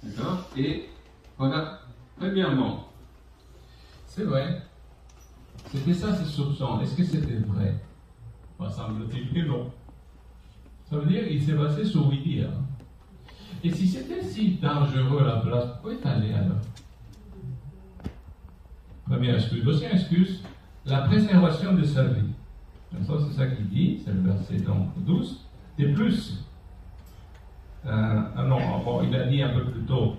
D'accord? Et voilà, premièrement, c'est vrai, c'était ça ces soupçons. Est-ce que c'était vrai? Semble-t-il que non. Ça veut dire qu'il s'est basé sur oui dire. Et si c'était si dangereux à la place, pourquoi est allé alors? Première excuse. Deuxième excuse, la préservation de sa vie. Donc ça, c'est ça qu'il dit, c'est le verset donc 12. De plus, bon, il a dit un peu plus tôt,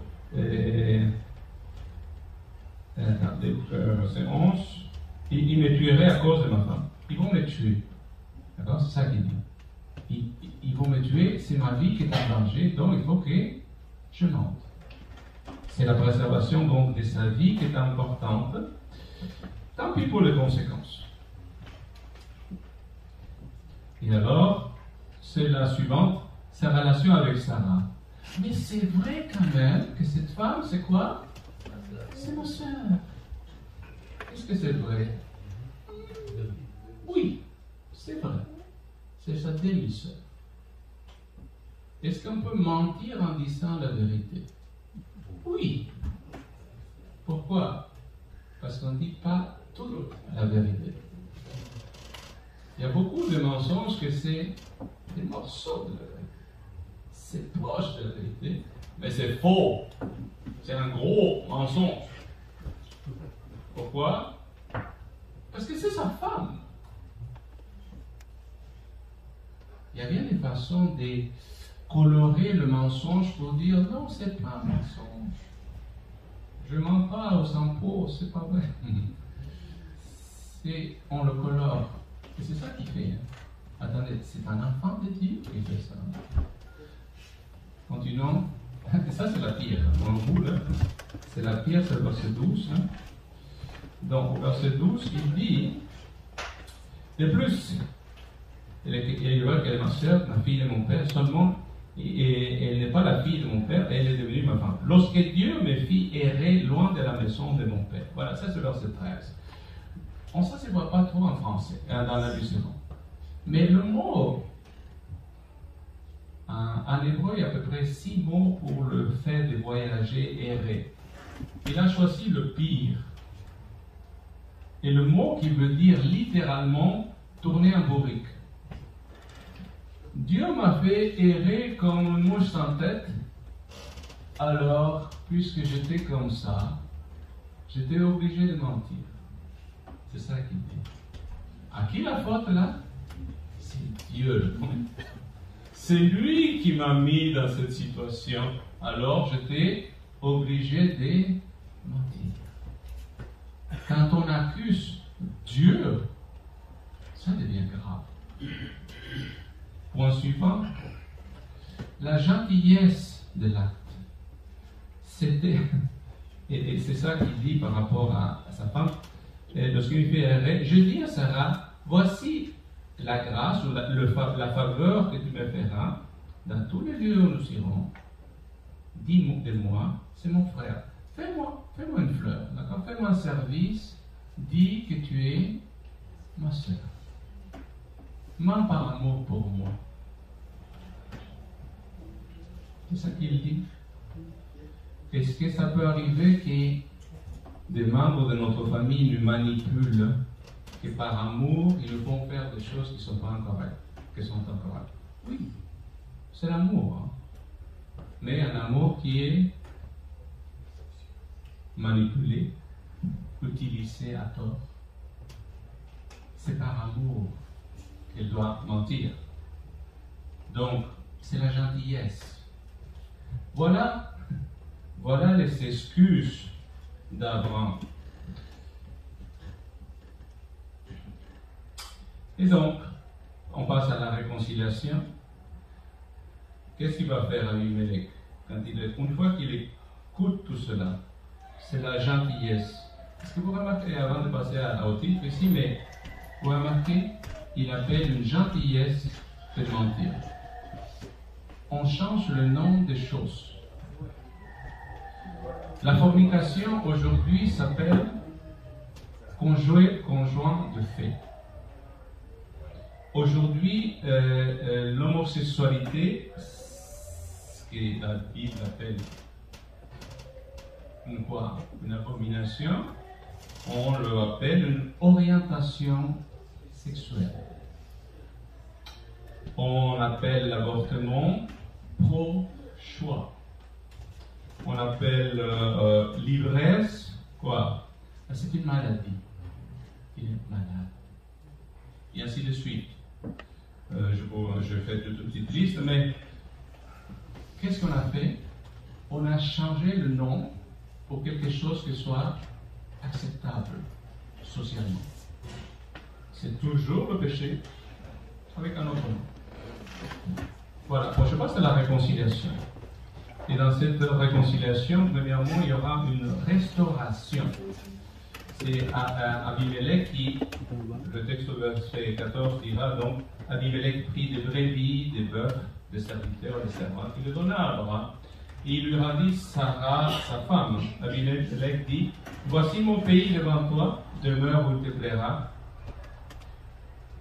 verset 11, il me tuerait à cause de ma femme. Ils vont me tuer. D'accord? C'est ça qu'il dit. Ils vont me tuer, c'est ma vie qui est en danger, donc il faut que je mente. C'est la préservation donc de sa vie qui est importante. Tant pis pour les conséquences. Et alors, c'est la suivante, sa relation avec Sarah. Mais c'est vrai quand même que cette femme, c'est quoi? C'est ma soeur. Est-ce que c'est vrai? Oui, c'est vrai. C'est sa demi-sœur. Est-ce qu'on peut mentir en disant la vérité? Oui. Pourquoi? Parce qu'on ne dit pas toute la vérité. Il y a beaucoup de mensonges que c'est des morceaux de la vérité. C'est proche de la vérité, mais c'est faux. C'est un gros mensonge. Pourquoi? Parce que c'est sa femme. Il y a bien des façons de colorer le mensonge pour dire non, c'est pas un mensonge. Je mens pas au sampo, c'est pas vrai. On le colore. Et c'est ça qu'il fait. Attendez, c'est un enfant de Dieu qui fait ça. Continuons. Et ça, c'est la pire. On roule. C'est la pire, c'est le verset 12. Donc, au verset 12, il dit de plus, il va qu'elle est ma soeur, ma fille de mon père, seulement, et elle n'est pas la fille de mon père, elle est devenue ma femme. Lorsque Dieu me fit errer loin de la maison de mon père. Voilà, ça c'est le verset 13. Ça ne se voit pas trop en français, dans la Luciron. Mais le mot, en hébreu, il y a à peu près 6 mots pour le fait de voyager, errer. Il a choisi le pire. Et le mot qui veut dire littéralement tourner en bourrique. Dieu m'a fait errer comme une mouche sans tête. Alors, puisque j'étais comme ça, j'étais obligé de mentir. C'est ça qu'il dit. À qui la faute là? C'est Dieu. C'est lui qui m'a mis dans cette situation. Alors, j'étais obligé de mentir. Quand on accuse Dieu, ça devient grave. Point suivant, la gentillesse de l'acte. C'était, et c'est ça qu'il dit par rapport à sa femme, lorsqu'il fait errer, je dis à Sarah, voici la grâce ou la faveur que tu me feras dans tous les lieux où nous irons. Dis-moi de moi, c'est mon frère. Fais-moi une fleur, d'accord? Fais-moi un service, dis que tu es ma soeur. Mens par amour pour moi. C'est ça qu'il dit. Est-ce que ça peut arriver que des membres de notre famille nous manipulent, que par amour, ils nous font faire des choses qui ne sont pas incorrectes, qui sont incorrectes? Oui, c'est l'amour. Hein? Mais un amour qui est manipulé, utilisé à tort. C'est par amour qu'elle doit mentir. Donc, c'est la gentillesse. Voilà les excuses d'Abraham. Et donc, on passe à la réconciliation. Qu'est-ce qu'il va faire Abimelech une fois qu'il écoute tout cela? C'est la gentillesse. Est-ce que vous remarquez, avant de passer au titre ici, mais vous remarquez, il appelle une gentillesse de mentir. On change le nom des choses. La fornication aujourd'hui s'appelle conjoint de fait. Aujourd'hui, l'homosexualité, ce que la Bible appelle quoi? Une abomination. On le appelle une orientation sexuelle. On appelle l'avortement pro-choix. On appelle l'ivresse, quoi? C'est une maladie. Il est malade. Et ainsi de suite. Je fais toute une petite liste, mais qu'est-ce qu'on a fait? On a changé le nom pour quelque chose qui soit acceptable socialement. C'est toujours le péché avec un autre nom. Voilà, bon, je passe à la réconciliation. Et dans cette réconciliation, premièrement, il y aura une restauration. C'est Abimelech qui, le texte au verset 14 dira donc, Abimelech prit des brebis, des bœufs, des serviteurs, des servantes, il le donna à Abraham. Et il lui rendit Sarah, sa femme. Abimelech dit, voici mon pays devant toi, demeure où il te plaira.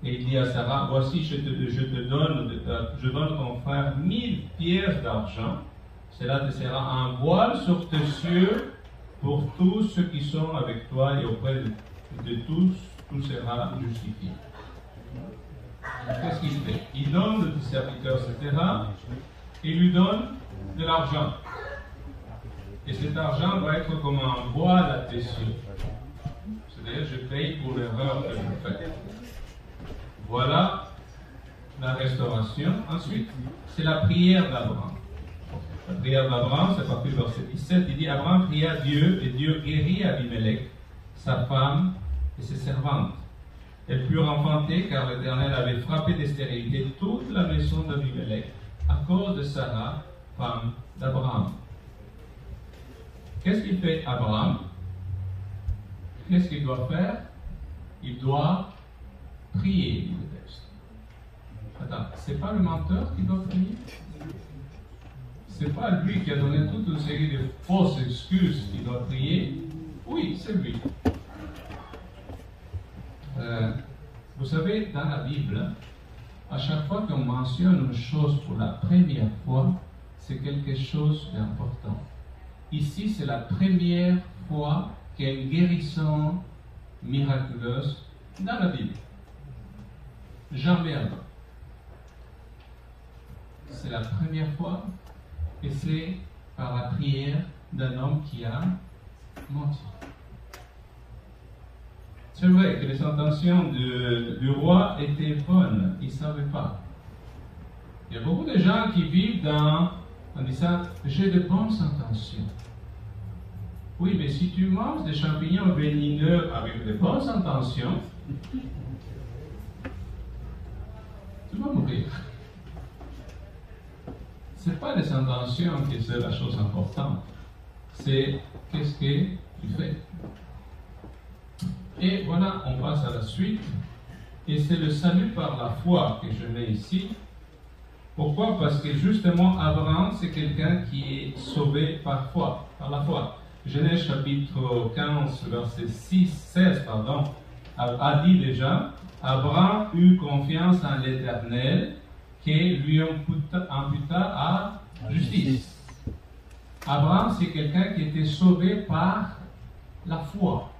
Et il dit à Sarah, voici je donne ton frère 1000 pièces d'argent, cela te sera un voile sur tes cieux pour tous ceux qui sont avec toi et auprès de tous, tout sera justifié. Qu'est-ce qu'il fait? Il donne des serviteurs, etc. Et il lui donne de l'argent. Et cet argent va être comme un voile à tes cieux. C'est-à-dire, je paye pour l'erreur que je fais. Voilà la restauration. Ensuite, c'est la prière d'Abraham. La prière d'Abraham, c'est à partir du verset 17, il dit, Abraham pria Dieu, et Dieu guérit Abimelech, sa femme et ses servantes. Elles purent enfanter, car l'Éternel avait frappé de stérilité toute la maison d'Abimelech, à cause de Sarah, femme d'Abraham. Qu'est-ce qu'il fait Abraham? Qu'est-ce qu'il doit faire? Il doit prier, dit le texte. Attends, c'est pas le menteur qui doit prier? C'est pas lui qui a donné toute une série de fausses excuses qui doit prier? Oui, c'est lui. Vous savez, dans la Bible, à chaque fois qu'on mentionne une chose pour la première fois, c'est quelque chose d'important. Ici, c'est la première fois qu'il y a une guérison miraculeuse dans la Bible. Jamais avant. C'est la première fois et c'est par la prière d'un homme qui a menti. C'est vrai que les intentions du roi étaient bonnes, il ne savait pas. Il y a beaucoup de gens qui vivent en disant « j'ai de bonnes intentions ». Oui, mais si tu manges des champignons vénéneux avec de bonnes intentions, tu vas mourir. Ce n'est pas les intentions qui sont la chose importante, c'est qu'est-ce que tu fais. Et voilà, on passe à la suite. Et c'est le salut par la foi que je mets ici. Pourquoi? Parce que justement, Abraham, c'est quelqu'un qui est sauvé par foi, par la foi. Genèse chapitre 15, verset 16, a dit déjà, Abraham eut confiance en l'Éternel, qui lui imputa à justice. Abraham, c'est quelqu'un qui était sauvé par la foi.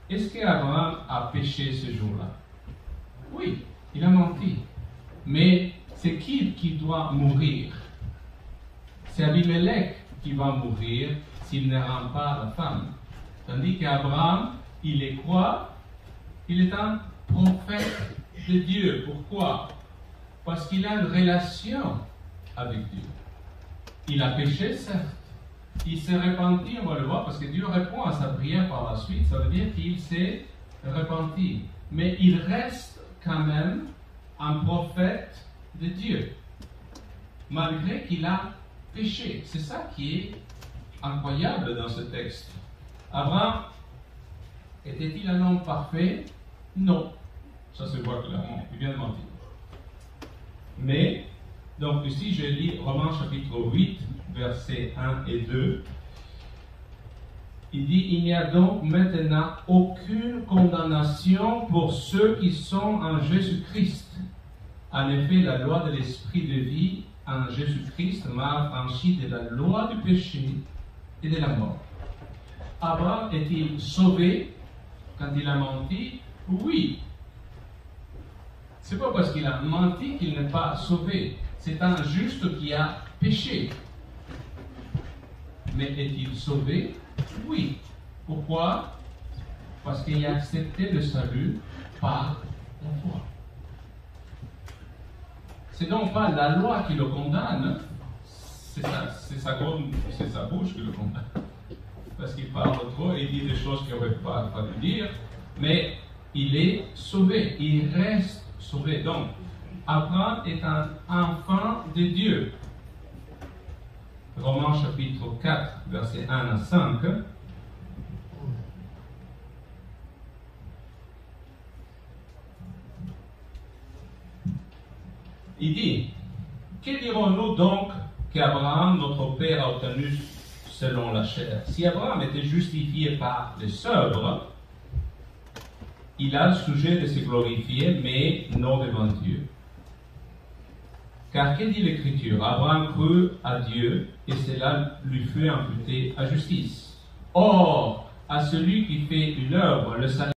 Est-ce qu'Abraham a péché ce jour-là? Oui, il a menti. Mais c'est qui doit mourir? C'est Abimelech qui va mourir s'il ne rend pas la femme. Tandis qu'Abraham, il est quoi? Il est un prophète de Dieu. Pourquoi? Parce qu'il a une relation avec Dieu. Il a péché, certes. Il s'est repenti, on va le voir, parce que Dieu répond à sa prière par la suite. Ça veut dire qu'il s'est repenti. Mais il reste quand même un prophète de Dieu. Malgré qu'il a péché. C'est ça qui est incroyable dans ce texte. Abraham, était-il un homme parfait? Non. Ça se voit clairement. Il vient de mentir. Mais, donc ici, je lis Romains chapitre 8, versets 1 et 2. Il dit, il n'y a donc maintenant aucune condamnation pour ceux qui sont en Jésus-Christ. En effet, la loi de l'esprit de vie en Jésus-Christ m'a affranchi de la loi du péché et de la mort. Abraham est-il sauvé quand il a menti? Oui. C'est pas parce qu'il a menti qu'il n'est pas sauvé. C'est un juste qui a péché. Mais est-il sauvé? Oui. Pourquoi? Parce qu'il a accepté le salut par la foi. C'est donc pas la loi qui le condamne, c'est sa bouche qui le condamne. Parce qu'il parle trop et dit des choses qu'il n'aurait pas fallu dire, mais il est sauvé, il reste sauvé. Donc, Abraham est un enfant de Dieu. Romains chapitre 4, versets 1 à 5. Il dit, que dirons-nous donc qu'Abraham, notre père, a obtenu selon la chair? Si Abraham était justifié par les œuvres, il a le sujet de se glorifier, mais non devant Dieu. Car que dit l'Écriture? Abraham crut à Dieu, et cela lui fut imputé à justice. Or, à celui qui fait une œuvre, le salut